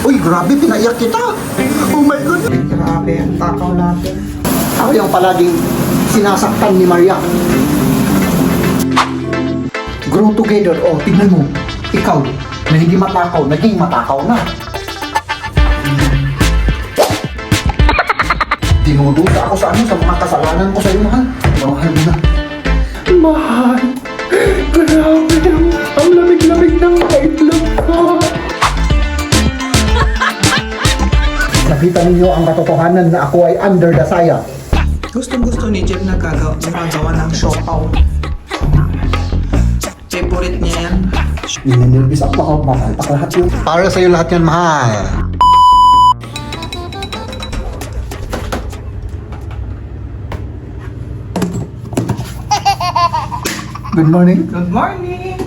Uy, grabe, pinaiyak kita. Oh my God. Grabe, ang takaw natin. Ako yung palaging sinasaktan ni Maria. Grow together. Oh, tignan mo. Ikaw, na hindi matakaw, naging matakaw na. Dinudusa ako sa sa mga kasalanan ko sa iyo, mahal. Mahal mo na. Mahal, grabe ang lamig-lamig ng itlog ko. Nakita ninyo ang katotohanan na ako ay under the saya. Gustong-gusto ni Jeff na gumagawa ng siopaw. Favorite niya yan. Nininirbis ako, makalpak lahat yun. Para sa'yo lahat yan, mahal. Good morning. Good morning!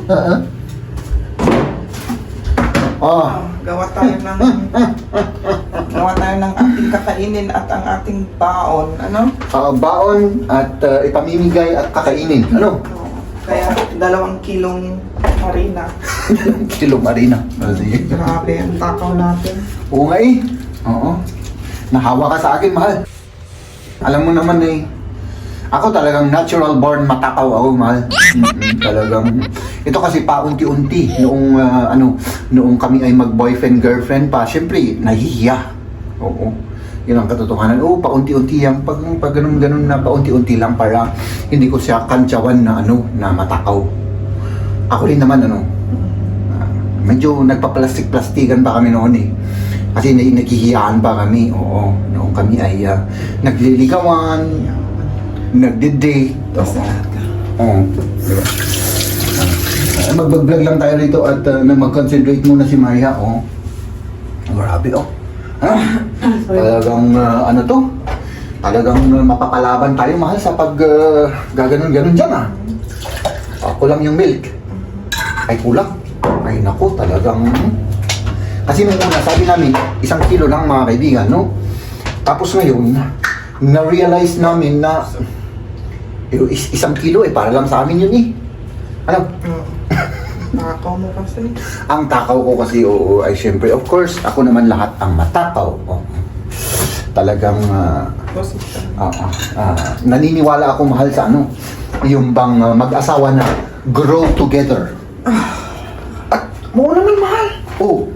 Gawa tayo ng ating kakainin at ang ating baon. Ano? Baon at ipamimigay at kakainin. Ano? Kaya 2 kilong harina. Kilo Marina. Sige. Grabe, ang takaw natin. Oo nga eh. Oo. Nahawa ka sa akin, mahal. Alam mo naman eh. Ako talagang natural born matakaw ako, mahal. Talagang ito kasi paunti-unti noong kami ay mag-boyfriend girlfriend pa, syempre nahihiya. Oo. Yun ang katotohanan. Oo, paunti-unti yan. Pag ganun na paunti-unti lang para hindi ko siya kantsawan na matakaw. Ako rin naman medyo nagpa-plastic-plastikan pa kami noon eh. Kasi naghihiyaan pa kami. Oo. Noong kami ay nagliligawan, nagdi-date. Oo. Diba? Mag-vlog lang tayo rito at mag-concentrate muna si Maria. Oh. Grabe oh. Talagang talagang mapapalaban tayo, mahal, sa pag gaganon-ganon dyan ah. Kulang yung milk. Ay kulang. Ay naku, talagang kasi nung una sabi namin 1 kilo lang, mga kaibigan, no? Tapos ngayon na-realize namin na 1 kilo para lang sa amin yun eh. Ano? Takaw mo kasi. Ang takaw ko kasi, oo, ay syempre, of course, ako naman lahat ang matakaw. Oh. Talagang, naniniwala ako, mahal, sa yung bang mag-asawa na grow together. At, mo naman, mahal. Oh,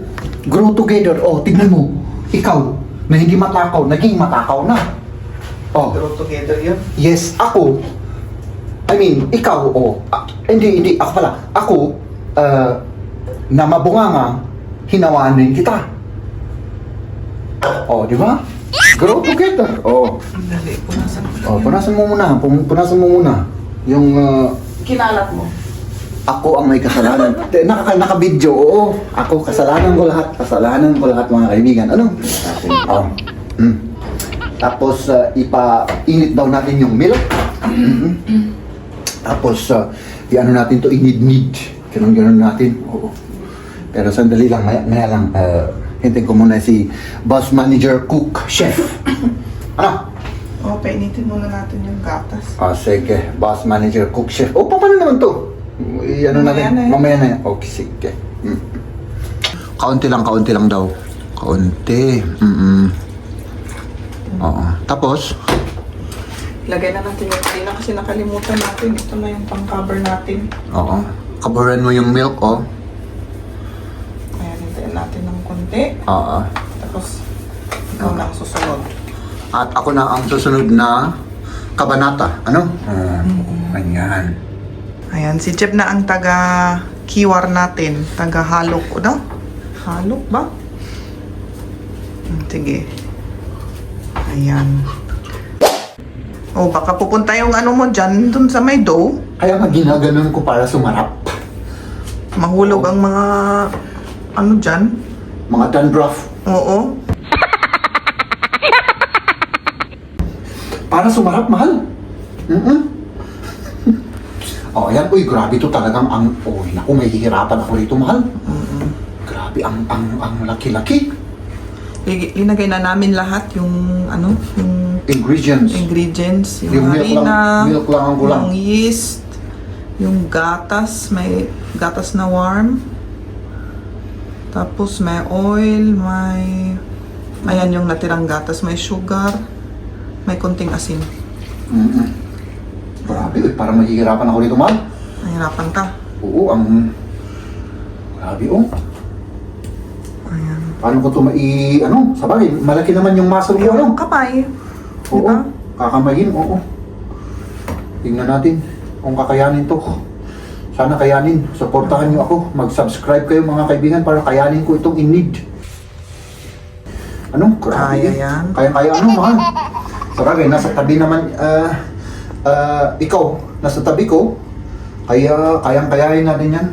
grow together. Oh, tignan mo, ikaw, na hindi matakaw, naging matakaw na. Oh. Grow together yun? Yes, ako. I mean, ikaw, hindi, ako pala. Ako, na mabunganga, hinawaan rin kita. Oh, di ba? Grow together. Oh. Dali, punasan mo. Punasan mo muna. Punasan mo muna. Yung, Kinalat mo. ako ang may kasalanan. Naka-video, oo. Ako, kasalanan ko lahat. Kasalanan ko lahat, mga kaibigan. Ano? Tapos, ipa-init daw natin yung milk. Tapos, i-ano natin to, inid-nid. Ganun natin. Oo. Pero sandali lang, maya lang. Hintayin ko muna si boss manager, cook, chef. Ano? Painitin muna natin yung gatas. Sige. Boss manager, cook, chef. Paano naman to? Natin? Mamaya na yan. Okay, sige. Kaunti lang daw. Kaunti. Oo. Tapos? Lagay na natin yung harina kasi nakalimutan natin. Ito na yung pang-cover natin. Oo. Kaburan mo yung milk, oh. Ayan, hintayin natin ng konti. Oo. Tapos, ikaw na ang susunod. At ako na ang susunod na kabanata. Ano? Ganyan. Ayan, si Jeff na ang taga-kiwar natin. Taga-halok, no? Halok ba? Sige. Ayan. Baka pupunta yung mo dyan, dun sa may dough. Kaya nga ginaganon ko para sumarap. Mahulog ang mga, dyan. Mga dandruff. Oo. Para sumarap, mahal. Ayan. Uy, grabe to talagang naku, may hihirapan ako rito, mahal. Grabe, ang laki-laki. Linagay na namin lahat yung, yung ingredients. Yung harina, milk lang ang kulang. yung yeast, yung gatas, may gatas na warm. Tapos may oil, may... Ayan yung natirang gatas. May sugar. May konting asin. Grabe, parang mahihirapan ako dito, mahal. Nahirapan ka. Oo, ang... Grabe, oh. Ayan. Paano ko ito sabagay, malaki naman yung muscle ko, Yung kamay. Oo, Diba? kakamayin, oo. Tingnan natin kung kakayanin to. Sana kayanin. Supportahan niyo ako. Mag-subscribe kayo mga kaibigan para kayanin ko itong in need. Ano? Grabe. Kaya yan. Kaya mahal. Sabagay, nasa tabi naman, ikaw, nasa tabi ko. Kaya, kayang-kayain natin yan.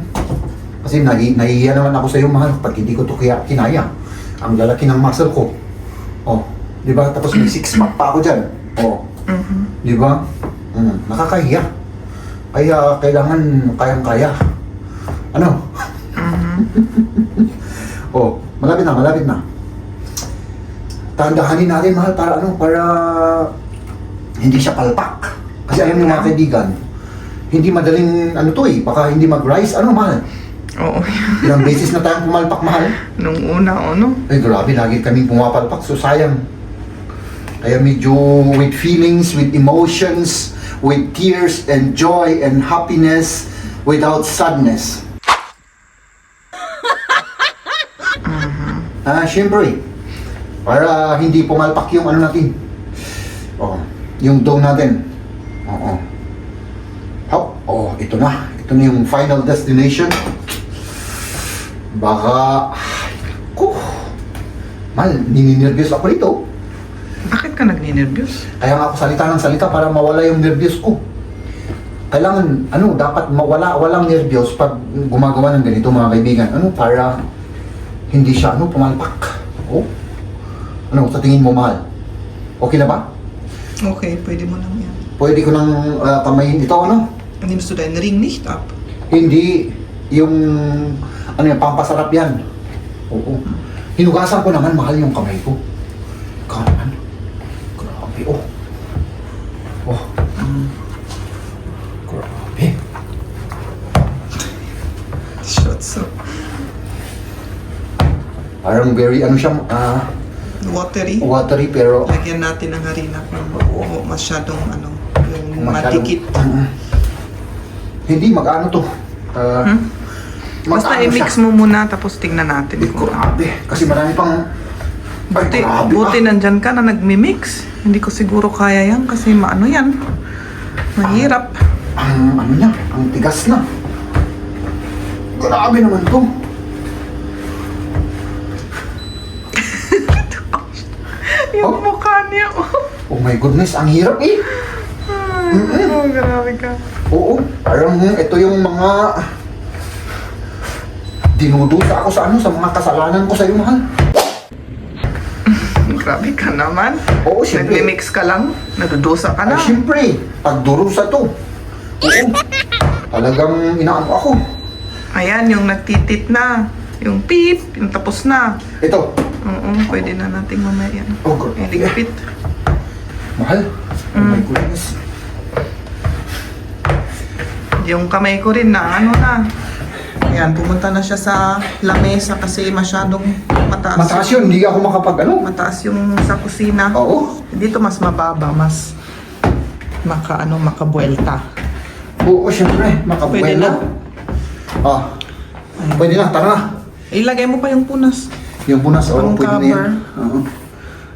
Kasi nahihiya naman ako sa iyo, mahal, pag hindi ko ito kinaya. Ang lalaki ng muscle ko. Oh, di ba? Tapos may 6-pack pa ako dyan. Oh, di ba? Nakakahiya. Kaya kailangan kayang-kaya. Ano? Oh, malapit na. Tandahanin natin, mahal, para hindi siya palpak. Kasi alam mo mga kaibigan, hindi madaling baka hindi mag-rise. Ano, mahal? Oo. Ilang beses na tayong pumalpak, mahal. Nung una, ano? Ay, grabe, lagi kaming pumapalpak, so sayang. Kaya medyo with feelings, with emotions, with tears and joy and happiness, without sadness. Siyempre, para hindi pumalpak yung natin. Oh, yung dough natin. Oo. Hop, ito na. Ito na yung final destination. Baka... Mal, nininervyos ako dito. Bakit ka nagninervyos? Kaya nga ako salita ng salita para mawala yung nervyos ko. Kailangan, dapat walang nervyos pag gumagawa ng ganito, mga kaibigan. Para hindi siya, pumalpak. Oh? Sa tingin mo, mahal? Okay na ba? Okay, pwede mo lang yan. Pwede ko nang kamayin ito, Nimmst du deinen Ring nicht ab? Hindi, yung, pampasarap yan. Oo. Hinugasan ko naman, mahal, yung kamay ko. Kanan. Grabe, oh. Oh. Grabe. Shotso. Parang very, siya, Watery. watery, pero... Lagyan natin ng harina kung masyadong, yung masyadong- matikit. Hindi, mag-ano to. Basta mag-ano i-mix siya. mo muna, tapos tingnan natin kung... Grabe. Kasi marami pang... Ay, grabe Buti ah. nandyan ka na nagmi-mix. Hindi ko siguro kaya yan kasi yan. Mahirap. Ang niya, ang tigas na. Grabe naman to. Yung mukha niya. Oh my goodness, ang hirap eh. Oh, grabe ka. Oo, parang ito yung mga... Dinudusa ako sa mga kasalanan ko sa iyo, mahal. Grabe ka naman. Oo, siyempre. Nagmi-mix ka lang. Nadudusa ka na. Ay, siyempre, pagdurusa to. Oo, talagang inaano ako. Ayan, yung nagtitit na. Yung pip, yung tapos na. Ito, Oo, pwede na nating mamaya yan. Oh, God. Hindi kapit. mahal. Oh my goodness. Yung kamay ko rin na na. Ayan, pumunta na siya sa lamesa kasi masyadong mataas. Mataas yun, hindi ako Mataas yung sa kusina. Oo. Dito mas mababa, mas makabuelta. Oo, siyempre, Pwede makabuelo. na. Pwede na, tara na. Ilagay mo pa yung punas. Yung punas, Pang pwede na yan. cover.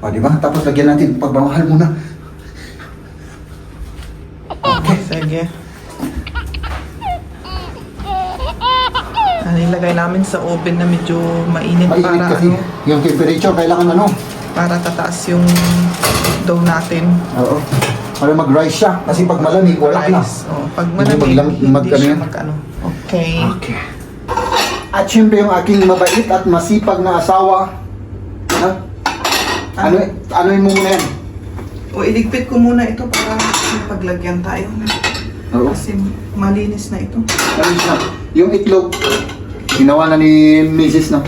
Oo. Diba? Tapos lagyan natin, pagbamahal muna. Sige. Ilagay namin sa oven na medyo mainit, Mainit para kasi. Yung temperature, kailangan para tataas yung dough natin. Oo. Para mag-rise siya. Kasi pag malamig, wala na. Rice. Oh, pag Hindi malamig, hindi siya yan. mag-ano. Okay. Okay. At syempre yung aking mabait at masipag na asawa. Ha? Ano mo muna yan? O, iligpit ko muna ito para may paglagyan tayo. Oo. Kasi malinis na ito. Ano siya? Yung itlog, ginawa na ni Mrs. no?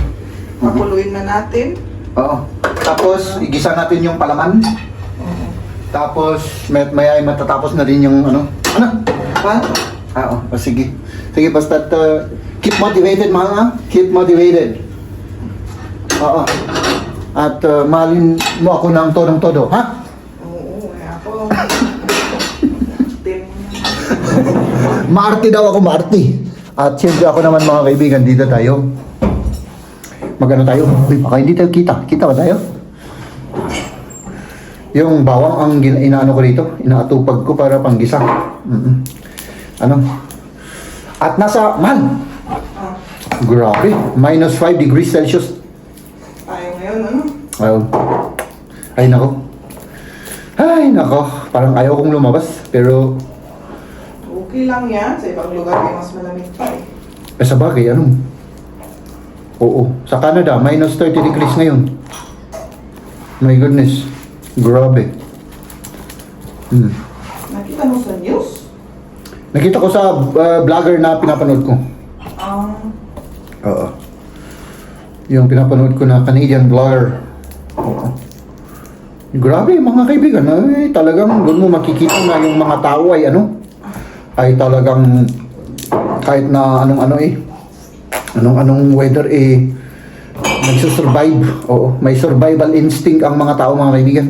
Pakuluin na natin. Oo. Tapos, igisa natin yung palaman. Oo. Tapos, maya ay matatapos na rin yung Ano? Ha? Oo. Sige. Sige, basta keep motivated, mga. Keep motivated. Oo. At mahalin mo ako ng todong-todo, ha? Oo, ako. Tim. Maarte daw ako, maarte. At siyempre ako naman mga kaibigan, dito tayo. Magano tayo? Uy, baka hindi tayo kita. Kita ba tayo? Yung bawang ang inaano ko dito, inaatupag ko para panggisa. Ano? At nasa, man! Grabe, minus 5 degrees Celsius. Tayo ngayon, ano? Ayun. Ay, nako. Ay, nako. Parang ayaw kong lumabas. Pero, Okay lang yan. Sa ibang lugar ay mas malamig pa eh. sa bagay, ano? Oo. Sa Canada, minus 30 degrees ngayon. My goodness. Grabe. Nakita mo sa news? Nakita ko sa vlogger na pinapanood ko. Oo. Yung pinapanood ko na Canadian vlogger. Oo. Grabe mga kaibigan. Ay, talagang doon mo makikita na yung mga tao ay ano? Ay talagang kahit na anong weather nagsusurvive. Oo. May survival instinct ang mga tao mga kaibigan.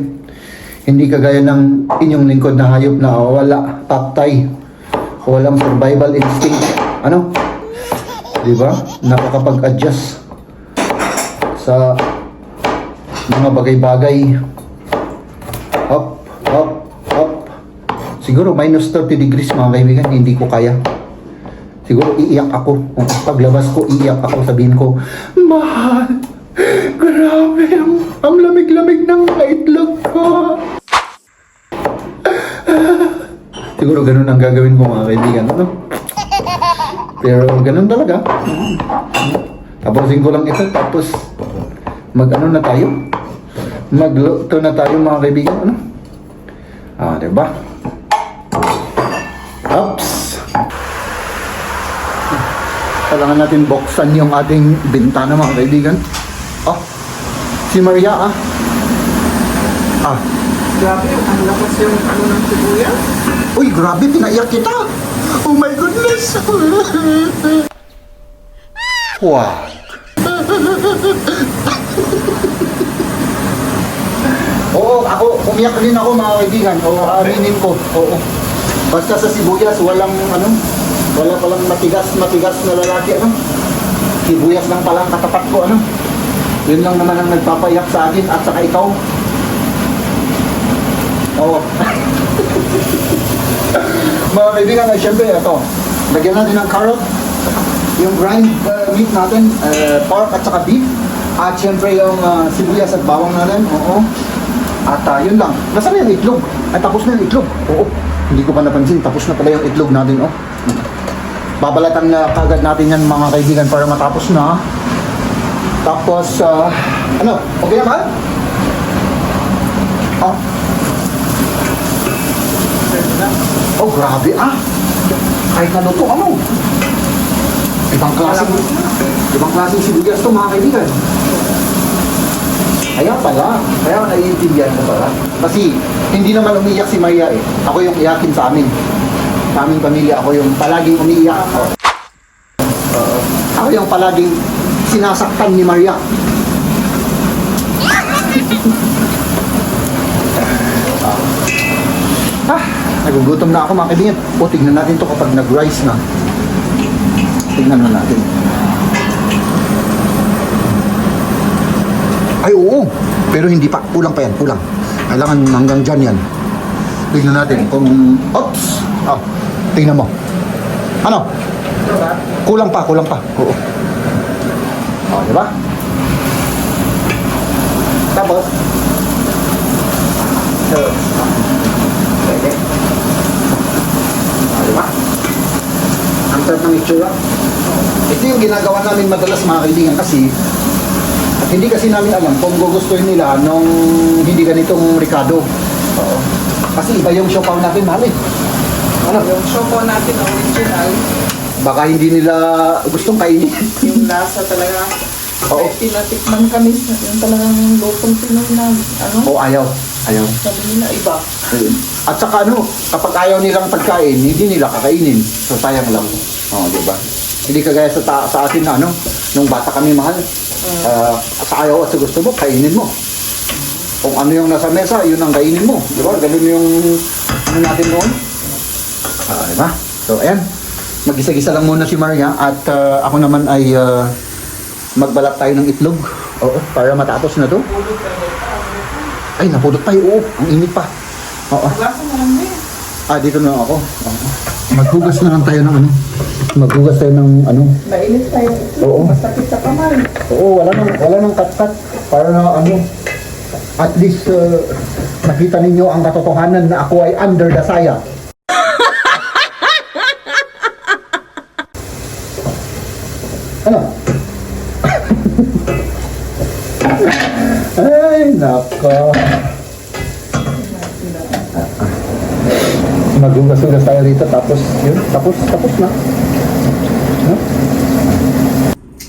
Hindi kagaya ng inyong lingkod na hayop na wala tatay. Walang survival instinct. Ano? Diba? Nakakapag-adjust sa mga bagay-bagay. Up, up, up. Siguro minus 30 degrees mga kaibigan, hindi ko kaya. Siguro iiyak ako. Paglabas ko, iiyak ako. Sabihin ko, mahal, grabe, ang lamig-lamig ng itlog ko. Siguro ganun ang gagawin ko mga kaibigan. Ano? Pero ganun talaga. Tapusin ko lang ito. Tapos mag-ano na tayo? Magluto na tayo mga kaibigan. Ano? Diba? Oops! Kailangan natin buksan yung ating bintana mga kaibigan. Oh! Si Maria Grabe, ang lakas yung ano ng sibuyas. Uy, grabe, pinaiyak kita! Oh my goodness! Wow! Oo, ako, umiyak din ako mga kaibigan. Oo, aminin ko. Oo. Basta sa sibuyas, wala palang matigas na lalaki, ano? Sibuyas lang palang katapat ko, ano? Yun lang naman ang nagpapayak sa akin at saka ikaw. Oo. Mga kaibigan, ay syempre, ito. Lagyan natin ng carrot, yung grind meat natin, pork at saka beef. At syempre yung sibuyas at bawang natin. Oo. At yun lang. Nasaan na yung itlog? Ay, tapos na yung itlog. Oo. Hindi ko pa napansin. Tapos na pala yung itlog natin, oh. Babalatan na kagad natin yan mga kaibigan para matapos na. Tapos, ano? Okay na ba? Oh. Oh, grabe Kahit na luto, ano? Ibang klaseng sibuyas to mga kaibigan. Kaya naiintindihan ko pala. Kasi hindi naman umiiyak si Maria eh. Ako yung iyakin sa amin. Sa aming pamilya, ako yung palaging umiiyak ako. Ako yung palaging sinasaktan ni Maria. Nagugutom na ako mga kaibigan. O, tignan natin to kapag nag-rise na. Tignan na natin. Ay, oo. Pero hindi pa. Kulang pa yan. Kulang. Kailangan hanggang dyan yan. Tignan natin kung... Oops! Tignan mo. Ano? Kulang pa. Oo. Diba? Tapos... Pwede. Diba? Ang sarap ng itsura. Ito yung ginagawa namin madalas mga kaibigan kasi at hindi kasi namin alam kung gugustuhin nila nung hindi ganitong Ricardo. Oo. Kasi iba yung siopaw natin, mahal eh. Ano? Yung siopaw natin original. Baka hindi nila gustong kainin. Yung lasa talaga. Oo. Tinatikman kami. Yung talagang lutong Pinoy na ano. O ayaw. Sabi nila iba. At saka ano, kapag ayaw nilang pagkain, hindi nila kakainin. So sayang lang. Di ba? Hindi kagaya sa atin na ano, nung bata kami mahal. Sa ayaw at sa gusto mo, kainin mo. Kung ano yung nasa mesa, yun ang kainin mo. Di ba? Ganun yung ano natin noon. Di ba? So, ayan. Mag-isa-gisa lang muna si Maria at ako naman ay magbalat tayo ng itlog. Oo, para matapos na to. Ay, napulot tayo. Oo, ang init pa. Oo. Dito na ako. Oo. Maghugas na lang tayo ng ano. Maghugas tayo ng ano. Mainit tayo. Oo. Masakit sa kamay. Oo, wala nang kat-kat. Para na ano. At least nakita ninyo ang katotohanan na ako ay under the saya. Ano? Ay, nako. Maghugas-hugas tayo rito tapos yun, tapos na. No?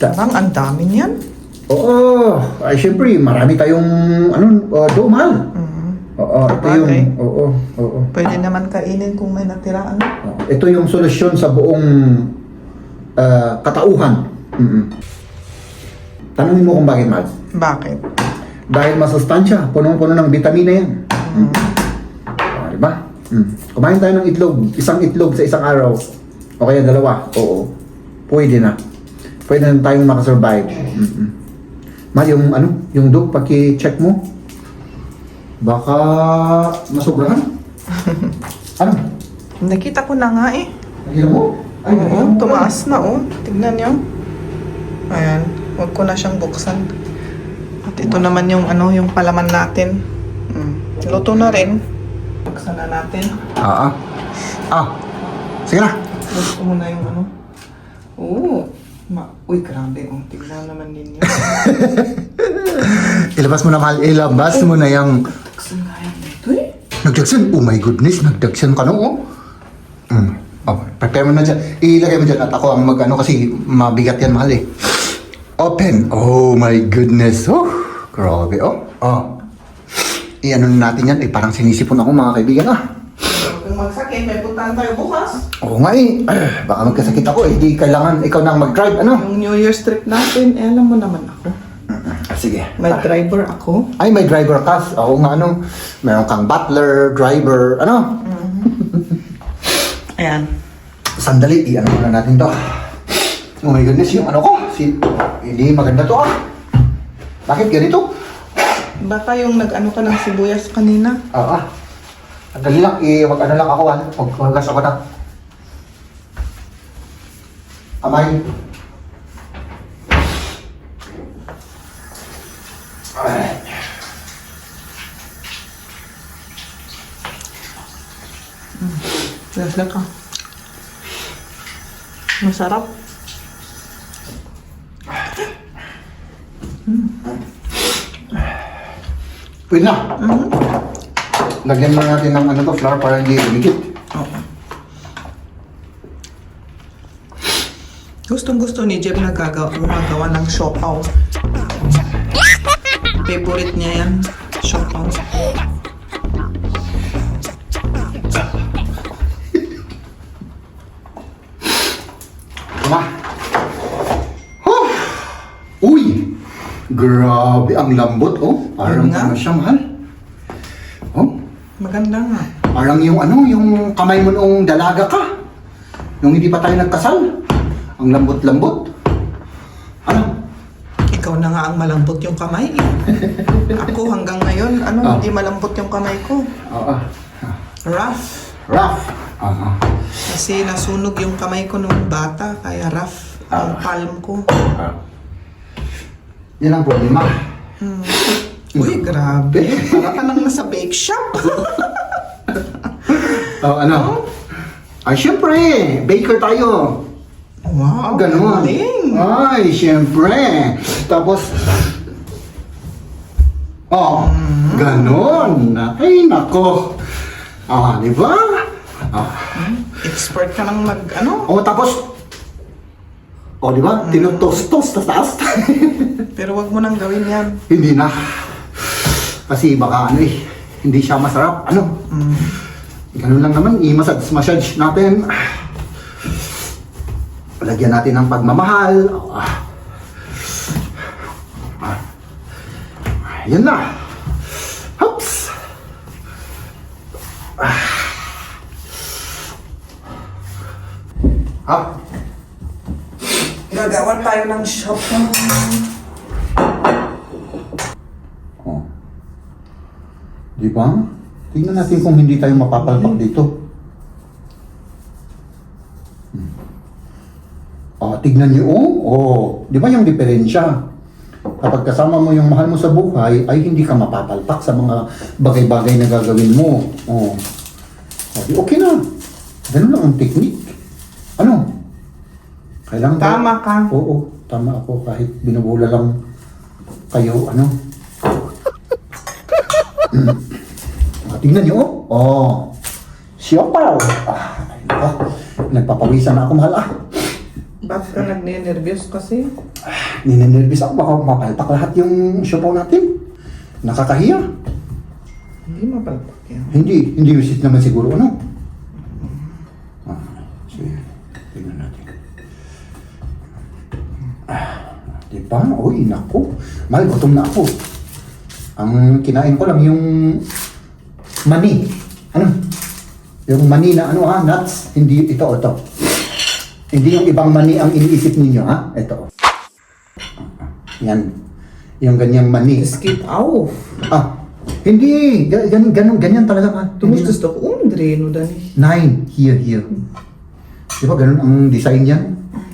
Parang ang dami niyan. Oo, ay syempre, marami tayong domal. Oo, ito yung, Okay. oo. Pwede naman kainin kung may natiraan. Ito yung solusyon sa buong katauhan. Tanungin mo kung bakit, Mads. Bakit? Dahil masustansya, punong-puno ng vitamina yan. Diba? Kumain tayo ng itlog, isang itlog sa isang araw. O kaya dalawa. Oo. Pwede na. Pwede na tayong makasurvive. Ma, yung dog, paki-check mo. Baka masobrahan. Ano? Nakita ko na nga eh. Nakita mo? Ay, nakita Oo, mo pala. tumaas na oh. Tignan niyo. Ayan, huwag ko na siyang buksan. At ito naman yung yung palaman natin. Luto na rin. Buksan na natin. Sige na. Gusto mo na yung Oo. Uy, grabe. Oh. Tignan naman ninyo. Ilabas mo na, mahal. Ilabas mo na yung... Buksan nga yan dito eh. Nagdagsan? Oh my goodness, nagdagsan ka no? Prepare mo na dyan. Ilagay mo dyan at ako ang kasi mabigat yan, mahal eh. Open. Oh my goodness. Oh, grabe. I-ano na natin yan. Parang sinisipon ako, mga kaibigan. Kung magsakit, may puntahan tayo bukas. Oo nga eh. Baka magkasakit ako eh. Di kailangan ikaw nang mag-drive. Yung New Year's trip natin, alam mo naman ako. Sige. May driver ako. Ay, may driver ka. Oo nga, meron kang butler, driver, Ayan. Sandali, i-ano muna natin to. Oh my goodness, yung ko. Hindi maganda to Bakit ganito? Baka yung nag-ano ka ng sibuyas kanina. Sandali lang, mag-ano lang ako. Maghugas ako na. Kamay. Lasla ka. Masarap. Pwede na. Lagyan mo natin ng flour para hindi lumikit. Oo. Gustong-gusto ni Jeb na gumagawa ng siopaw. Favorite niya yan, siopaw. Tama. Uy! Grabe, ang lambot, Parang Yun nga. siya, mahal. Maganda nga. Parang yung yung kamay mo noong dalaga ka. Nung hindi pa tayo nagkasal. Ang lambot-lambot. Ikaw na nga ang malambot yung kamay eh. Ako hanggang ngayon, hindi malambot yung kamay ko. Rough. Rough. Kasi nasunog yung kamay ko nung bata, kaya rough ang palm ko. Yan ang problema. Uy, grabe. Para ka nang nasa bake shop. Ay, syempre. Baker tayo. Wow, Ganon. galing. Ay, syempre. Tapos, ganon. Ay, nako. Di ba? Expert ka nang Tapos, di ba? Tinutos-tos sa taas. Pero wag mo nang gawin yan. Hindi na. Kasi baka hindi siya masarap. Ganun lang naman, i-massage natin. Lagyan natin ng pagmamahal. Yan na. Hops. Up. Gagawa tayo ng shop ng... Oh. Di ba? Tingnan natin kung hindi tayo mapapalpak dito. Tignan niyo, di ba yung diferensya? Kapag kasama mo yung mahal mo sa buhay, ay hindi ka mapapalpak sa mga bagay-bagay na gagawin mo. Di okay na. Ganun lang ang technique. Ano? Kailangan Tama ka. Oo, tama ako kahit binubula lang kayo, ano? Tingnan niyo, siyapaw. Ay, nako. Nagpapawisan na ako, mahal, Bakit ka nagne-nervyos kasi? Ninenervous ako, baka mapalpak lahat yung siyapaw natin. Nakakahiya. Hindi mapalpak yan. Hindi wisit naman siguro, ano? Sige, tingnan natin. Diba? Uy, naku. Mahal, gutom na ako. Ang kinain ko lang yung mani. Ano? Yung mani na nuts. Hindi, ito. Hindi yung ibang mani ang iniisip ninyo, ha? Ito. Yan. Yung ganyang mani. Skip off. Hindi. Ganyan talaga, ha? Tumus gusto ko, dreno dani. 9. Here. Di ba ganun ang design yan?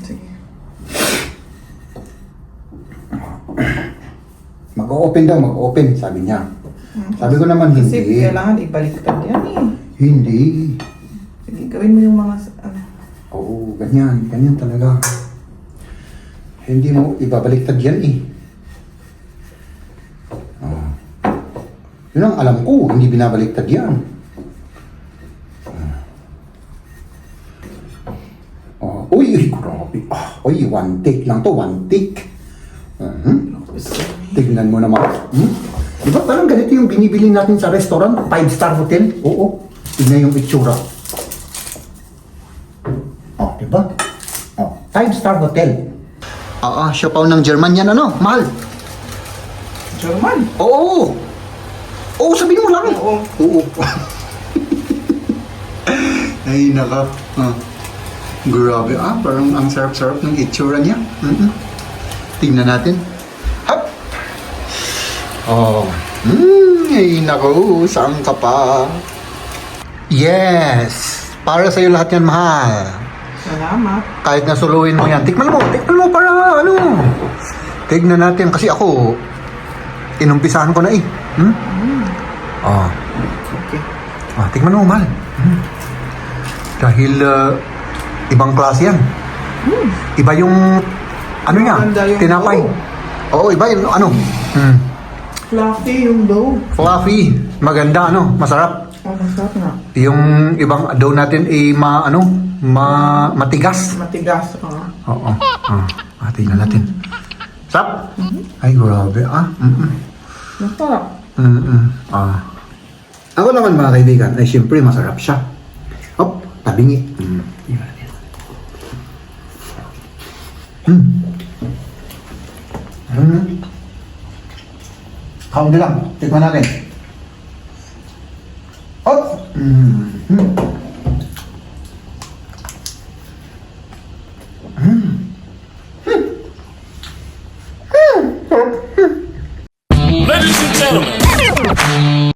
Sige. Mag-open daw, sabi niya. Sabi ko naman, Kasi hindi. kailangan ibaliktad yan eh. Hindi. Sige, gawin mo yung mga... Oo, ganyan talaga. Hindi mo ibabaliktad yan eh. Yun ang alam ko, hindi binabaliktad yan. Uy, grabe. Uy, one take lang to, one take. Tignan mo naman. Di ba parang ganito yung binibili natin sa restaurant, 5-star hotel? Oo. Tignan yung itsura. Di ba? 5-star hotel. Siyapaw ng German yan, ano? Mahal. German? Oo, sabihin mo lang. Oo. Ay, naka. Grabe, parang ang sarap-sarap ng itsura niya. Tingnan natin. Hop! Ay, naku, saan ka pa? Yes! Para sa'yo lahat yan, mahal. Salamat. Kahit nasuluin mo yan. Tikman mo para ano. Tignan natin kasi ako, inumpisahan ko na eh. Okay. Tikman mo, mahal. Dahil ibang klase yan. Iba yung ano niya, Maganda yung tinapay. dough. Oo, iba yung ano. Fluffy yung dough. Fluffy. Maganda, ano, masarap. Masarap na. Yung ibang dough natin ay matigas. Matigas. Oo. Tingnan natin. Sarap? Ay, grabe, Masarap. Ako naman mga kaibigan, ay siyempre masarap siya. Tabingi. Kaunti lang. Tikman natin. Ladies and gentlemen.